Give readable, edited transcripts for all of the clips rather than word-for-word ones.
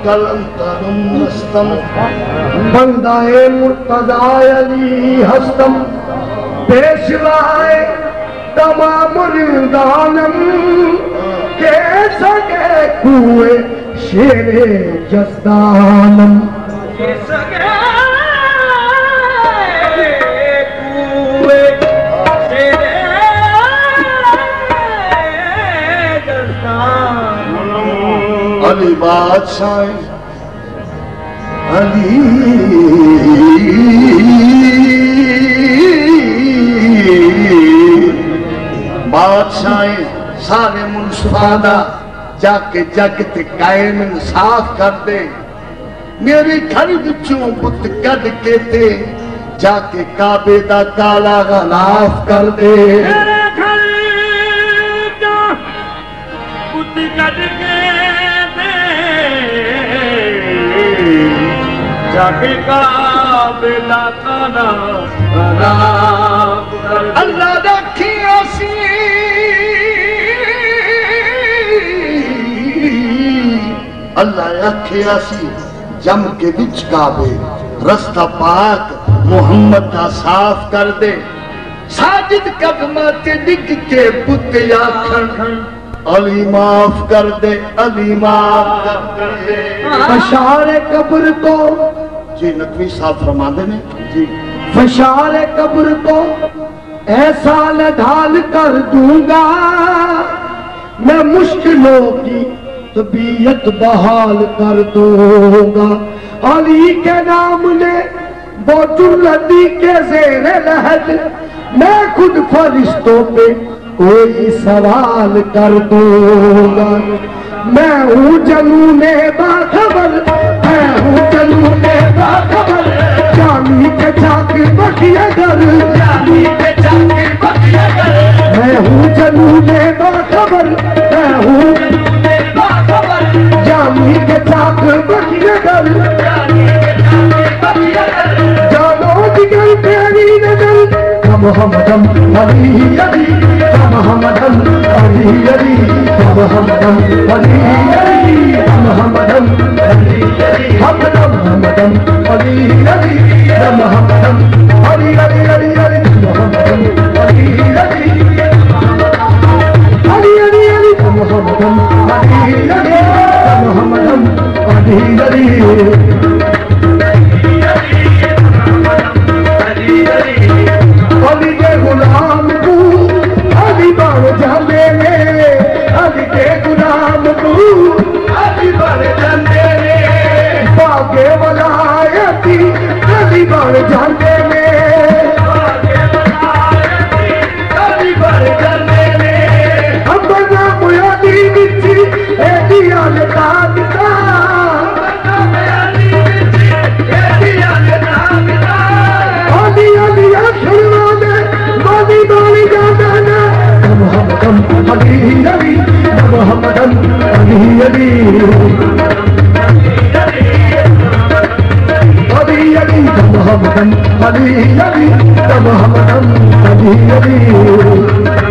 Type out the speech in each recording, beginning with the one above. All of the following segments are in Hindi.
कलंतरम नस्तम बंदाए मुर्तजा अली हस्तम पेशवाए तमाम दानम के सगे कुए शेरे जस्दानम के सगे कुए शेरे जस्दानम अली बादशाह अली बादशाह सारे मुल्सफादा जाके जगत कायम इंसाफ कर दे मेरे घर विचों बुत कद के ते जाके काबे दा काला गलाफ कर दे मेरे घर दा बुत कद के ते जाके काबे दा काला गलाफ कर दे अल्लाह रखिया सी अल्लाह आखिया सी जम के विच काबे रस्ता पाक मुहम्मद का साफ कर दे साजिद कदमा ते डिग के बुत आखन अली माफ कर दे अली माफ कर दे फशारे कब्र को जी नकवी साहब फरमाते ने जी फशारे कब्र को ऐसा ढाल कर दूंगा मैं मुश्किलों की तबीयत बहाल कर दूंगा अली के नाम ने बोतुल्लदी के ज़ेरे लहद मैं खुद फरिश्तों पे कोई सवाल कर दूंगा मैं हूँ जनूने बाखबर मैं हूँ जनूने बाखबर जामी के चाक बखिया घर जामी के चाक बखिया घर मैं हूँ जनूने बाखबर मैं हूँ जामी के चाक बखिया घर जानो जिगर तेरी नजर मोहम्मदम Ali Ali मोहम्मदम Ali Ali मोहम्मदम Ali Ali मोहम्मदम Ali Ali मोहम्मदम Ali Ali मोहम्मदम Ali Ali Ali Ali मोहम्मदम Ali Ali Ali Ali Ali मोहम्मदम Ali Ali मोहम्मदम Ali Ali Ali के गुलाम तू अली बन जाने अली के गुलाम तू अली बन जाने बागे वलायती अली बन जाने अली बन जाने अपना मुयादी बिची एदी अलता दिता अली अली मोहम्मदम अली अली अली अली मोहम्मदम अली अली मोहम्मदम अली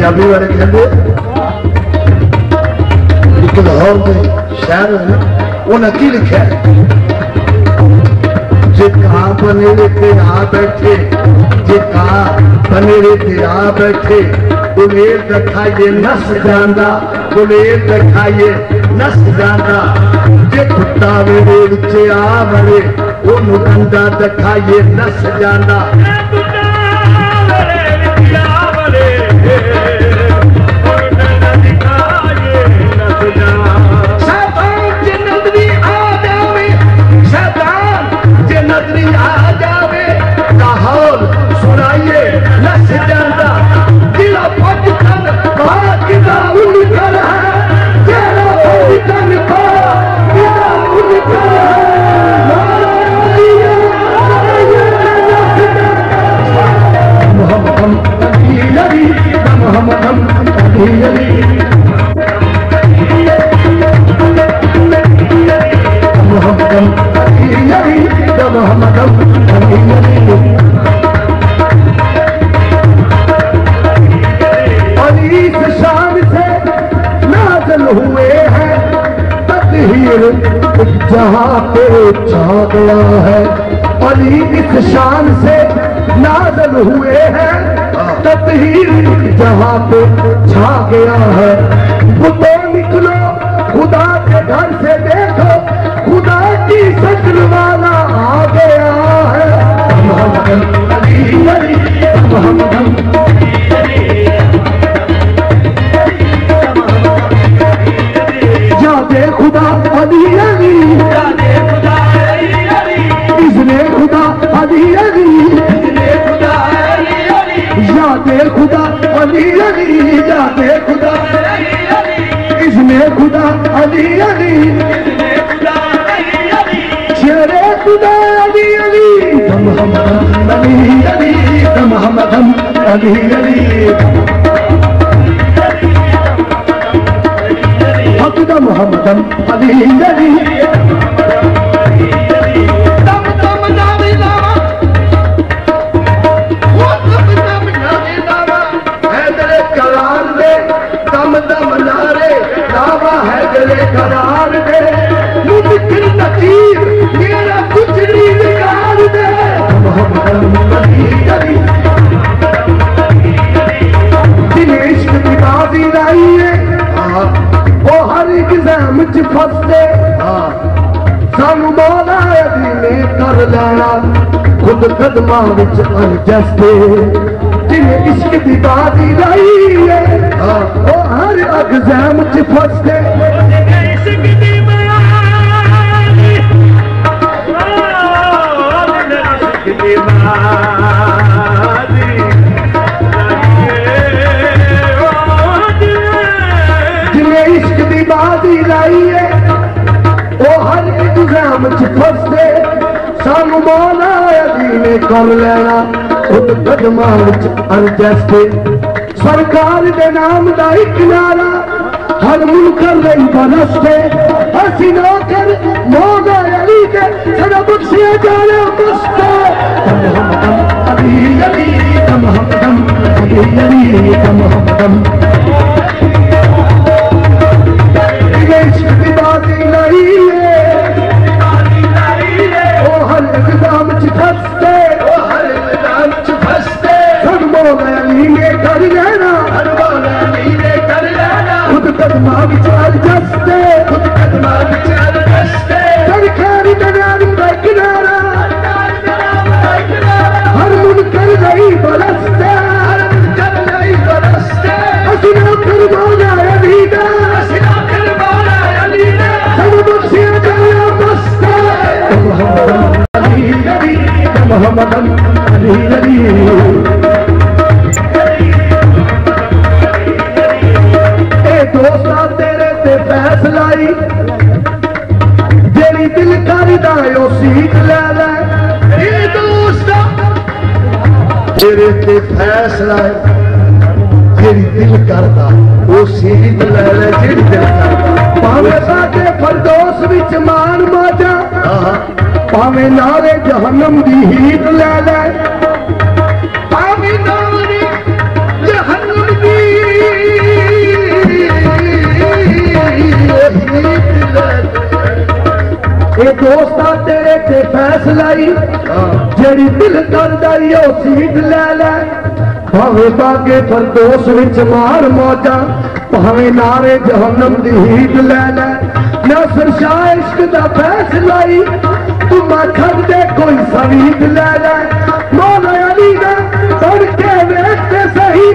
पंजाबी वाले कहते एक लाहौर के शहर उन्हें की लिखा जे कहा बनेरे ते आ बैठे जे कहा बनेरे ते आ बैठे गुलेर दिखाइए नस जाना गुलेर दिखाइए नस जाना जे कुत्ता मेरे विचे आ मरे ओनू डंडा दिखाइए नस जाना आ जावे लाहौर सुनाइए नस जाना दिला पाकिस्तान कितना उनकर है तेरा पाकिस्तान कितना उनकर है मोहम्मद अली मोहम्मद अली अली इस शान से नाज़िल हुए हैं तत्हीर जहां पे छा गया है अली इस शान से नाज़िल हुए हैं तत्हीर जहां पे छा गया है वो तो निकलो खुदा के घर से देखो खुदा की शक्ल वाला आ गया है मोहम्मद अली अली मोहम्मद जादे खुदा अली अली इज़्ने खुदा अली अली जादे खुदा अली अली जादे खुदा इज़्ने खुदा अली अली शेरे खुदा अली अली मोहम्मद अली अली मोहम्मद अली अली हक़ मोहम्मद अली अली करार दे मुमकिन नकीर मेरा कुछ नहीं निकाल दे मोहम्मद अली अली जिन्हें इश्क की बाजी लाई है वो हर एग्जाम च फसदे सानू मौला अली ने कर लेना खुद कदमां विच अनजस्ते जिन्हें इश्क की बाजी लाई है वो हर एग्जाम च फसदे जिन्हें इश्क की बाजी लाई है वो हर एग्जाम च फसदे सानू मौला अली ने कर लेना खुद कदमां विच अनजस्ते सरकार दे नाम दा इक नारा हर मुनकर नहीं बरसते हसी नौकर मौला अली के सदा बख्शिया जाने मस्ते मोहम्मद अली अली मोहम्मद अली अली मोहम्मद अली मोहम्मदन अली अली दोस्ता तेरे ते फैसलाई जेरी दिल करदा ओ सीट ले ले दोस्ता तेरे ते फैसला जेरी दिल करदा ओ सीट ले ले जेरी दिल करदा भावे साडे फरदौस विच मान माजा भावे नारे जहन्नम दी हीट ले ले भावे नारे जहन्नम दी दोस्ता तेरे ते फैसलाई जेड़ी दिल करदा ओ सीट ले ले भावे बागे फरदौस विच मार मौजा भावे नारे जहन्नम दी हीट ले ले नासिर शाह इश्क दा फैसलाई तू मखद दे कोई सवीद ले ले मौला अली दा पढ़ के वेखते सही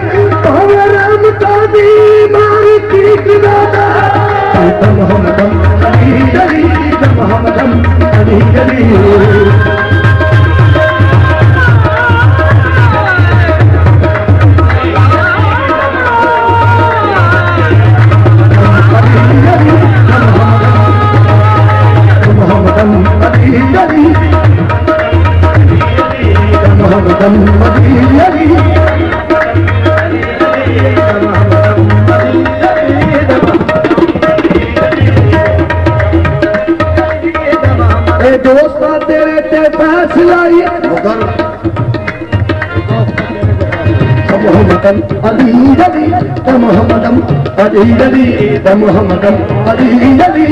भावे रहमतां दी मार ठीक ना मोहम्मदन अली अली मोहम्मदन अली अली मोहम्मदन अली अली मोहम्मदन अली अली दोस्ता तेरे ते फैसलाई मोहम्मदन अली अली मोहम्मदन अली अली मोहम्मदन अली अली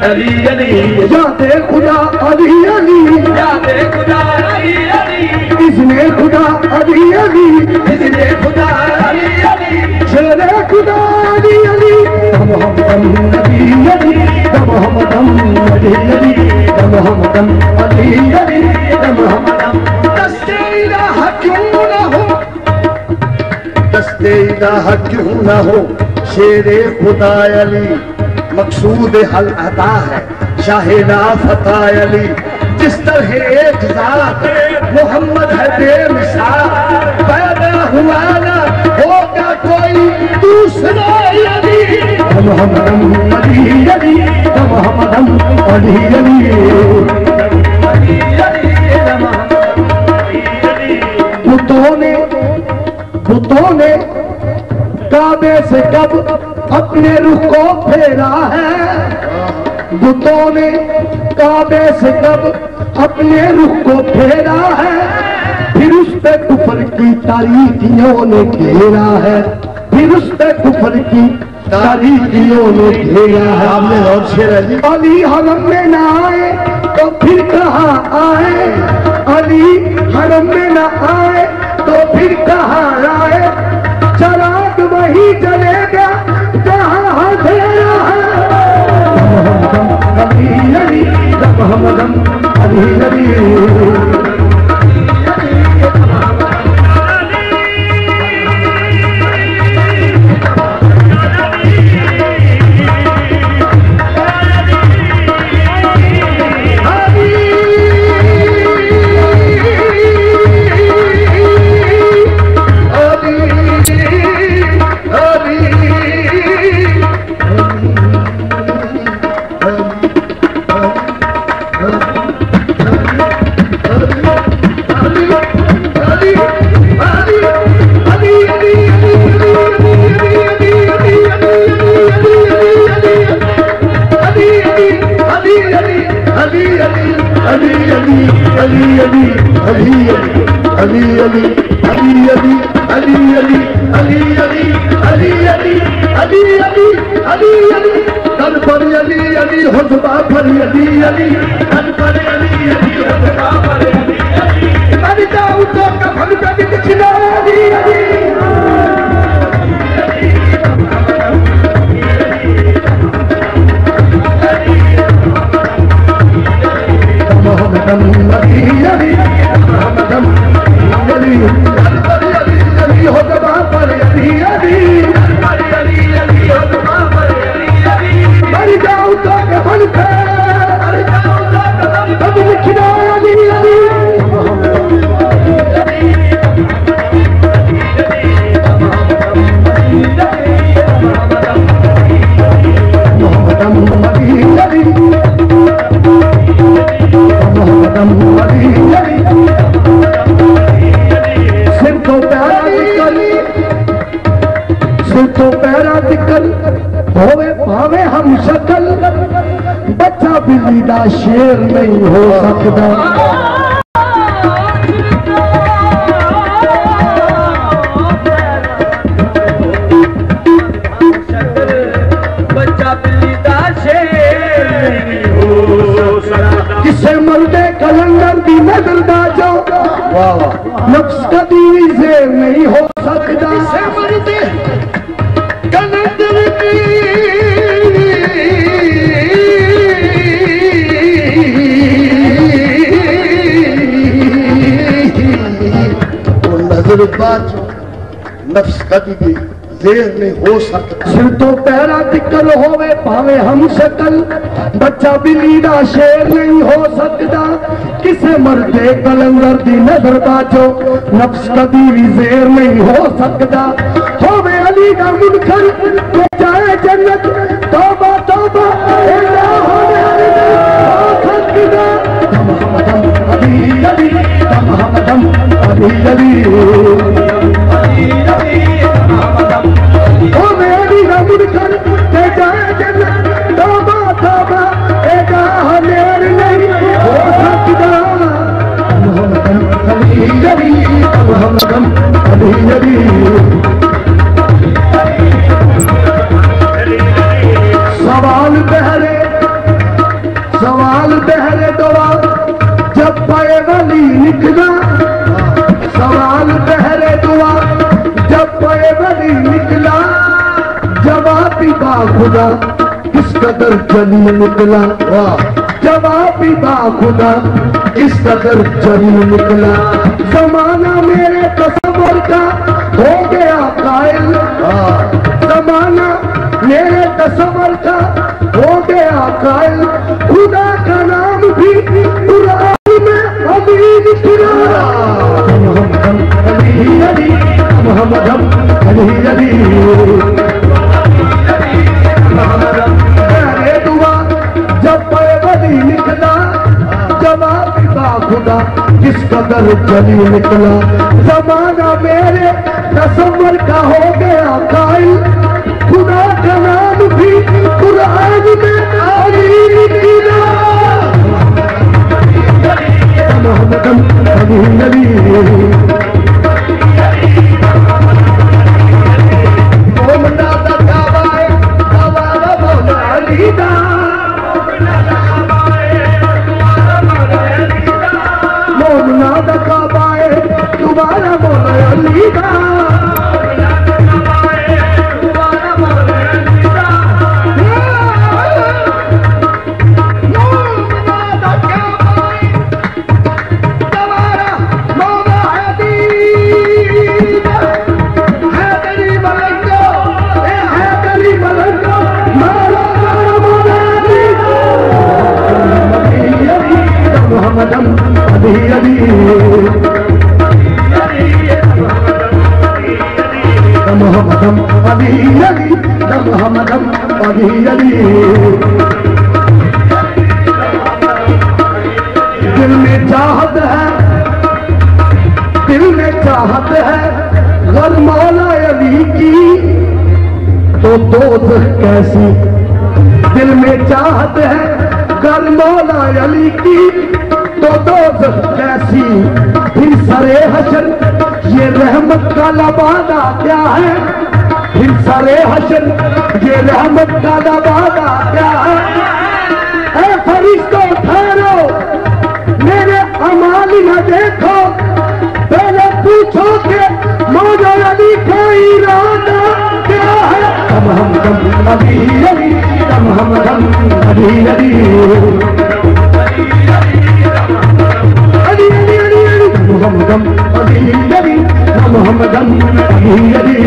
अली अली जाते खुदा अली अली जाते खुदा अली अली इसने खुदा अली अली इसने खुदा अली अली शेरे खुदा अली अली मोहम्मदन अली अली मोहम्मदन अली अली मोहम्मदन अली अली मोहम्मदन दस्ते इलाहा क्यों ना हो दस्ते इलाहा क्यों ना हो शेरे खुदा अली मकसूद हल अता है शाहिना फता अली जिस तरह एक जात मोहम्मद है बेमिसाल पैदा हुआ ना होगा कोई दूसरा अली मोहम्मदन अली अली मोहम्मदन अली अली बुतों ने काबे से कब अपने रुख को फेरा है बुतों ने काबे से कब अपने रुख को फेरा है फिर उस पे कुफर की तारीखियों ने घेरा है फिर उस पे कुफर की तारीखियों ने घेरा है अली हरम में ना आए तो फिर कहाँ आए अली हरम में ना आए तो फिर कहाँ आए चराग वही जलेगा जहाँ अंधेरा है मोहम्मदन अली मोहम्मदन अली अली लिखना बिल्ली दा शेर नहीं हो सकता। किसे मर्दे कलंदर दी नजर दा जो नफ्स कदी ज़ेर नहीं हो सकता। किसे मर्दे कलंदर दी नजर दा जो नफ्स कदी भी देर नहीं हो सकता। सिर तो पैरा तिकल होवे पावे हम शकल, बच्चा बिल्ली दा शेर नहीं हो सकता। किसे मर्दे कलंदर दी नजर बाजो नफ्स कदी भी जेर नहीं हो सकता। होवे अली दा मुनकर तो जाए जन्नत, तौबा तौबा ऐसा होवे अली हो सकता। दम अली अली दम हमदम अली अली ओ मेरी रमन कर ते जाए जन्नत, तौबा तौबा ऐसा हमेर नहीं हो सकता। मोहम्मदन अली अली मोहम्मदन अली अली। सवाल बहरे दुआ जब पाए वली निकला। सवाल बहरे दुआ जब पाए वली निकला। जवाबी बा खुदा किस कदर जलील निकला। जवाबी बा खुदा किस कदर जलील निकला। जमाना मेरे तस्वर का हो गया कायल। जमाना मेरे तस्वर का हो गया कायल। खुदा का नाम भी कुरान में अभी निकला। अली अली मोहम्मद अली अली। अरे दुआ जब पैबली निकला। जवाब बा खुदा किस कदर जली निकला। जमाना मेरे तस्वर का हो गया कायल। खुदा का नाम भी कुरान में अली निकला। मोहम्मद अली अली। मोमना दा काबा है हमारा मौला अली दा। मोमना दा काबा है तुम्हारा मौला अली दा। दिल में चाहत है, दिल में चाहत है गर मौला अली की तो दोज़ख कैसी। दिल में चाहत है गर मौला अली की तो दोज़ख कैसी। फिर सरे हशर ये रहमत का लबादा क्या है। फिर सरे हशर ये रहमत का लबादा क्या है। ऐ फरिश्तों ठहरो मेरे अमाल न देखो। पहले पूछो कि मौला अली का इरादा क्या है। हम अली अली हम Ali Ali Ali Ali Ali Mohammad Ali Ali Mohammad Ali Ali.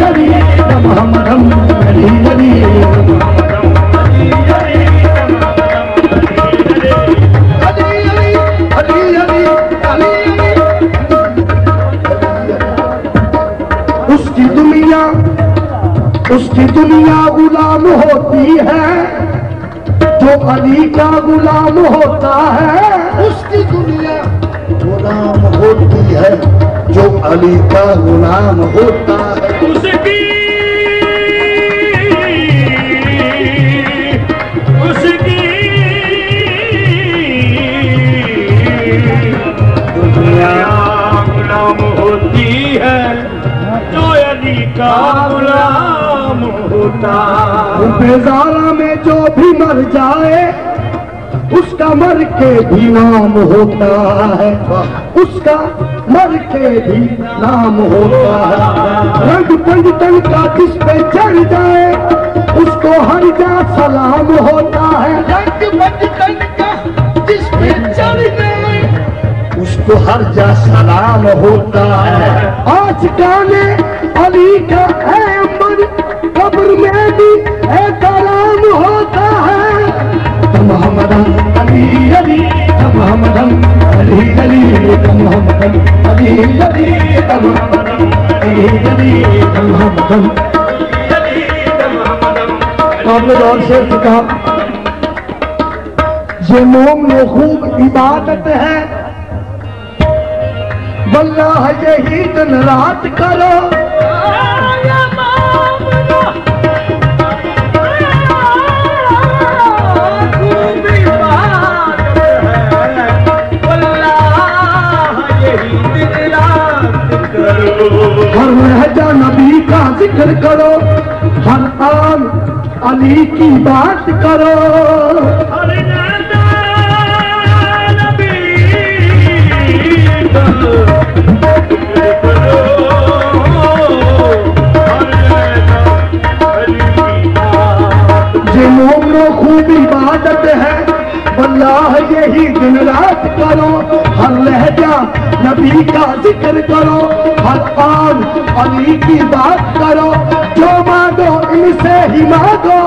Ali मोहम्मदम Ali Ali उसकी दुनिया गुलाम होती है जो अली का गुलाम होता है। उसकी दुनिया गुलाम होती है जो अली का गुलाम होता है। उसकी दुनिया गुलाम होती है जो अली का गुलाम होता। बेजारा में जो भी मर जाए उसका मर के भी नाम होता है। उसका मर के भी नाम होता है। रंग पंजतन का जिस पे चढ़ जाए उसको हर जा सलाम होता है। रंग पंजतन का जिस पे चढ़ जाए उसको हर जा सलाम होता है। आज गाने अली का है अमर कब्र में भी है कलाम होता है। मोहम्मदम अली अली मोहम्मदम अली अली मोहम्मदम अली अली मोहम्मदम अली अली मोहम्मदम। आपने दौर से कहा ये मोम में खूब इबादत है वल्लाह यही दिन रात करो। हर लहजा नबी का जिक्र करो हर आन अली की बात करो। हर लहजा नबी का जिक्र करो हर लहजा अली की बात। ये मोमनो खूब इबादत है वल्लाह यही दिन रात करो। हर लहजा नबी का जिक्र करो हर आन अली की बात करो। जो मांगो इनसे ही मांगो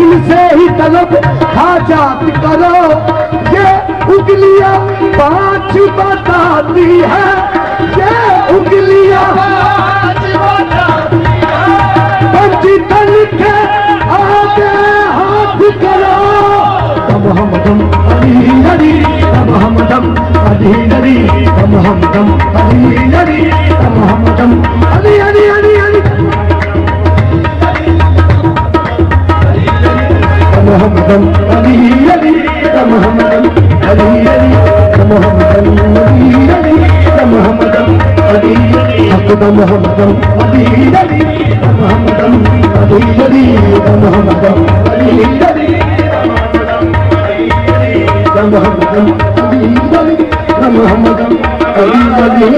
इनसे ही तलब हाजात करो। ये उंगलियां पांच बताती है ये उंगलियां पांच बताती है। पंजतन के आगे हाथ करो। मोहम्मदम अली अली मोहम्मदम अली अली मोहम्मदम अली अली मोहम्मदम अली अली अली अली मोहम्मदम अली अली मोहम्मदम अली अली मोहम्मदम अली अली मोहम्मदम अली हक़दा मोहम्मदम अली अली मोहम्मदम अली अली मोहम्मदम अली अली मोहम्मदम अली अली मोहम्मदम अली अली।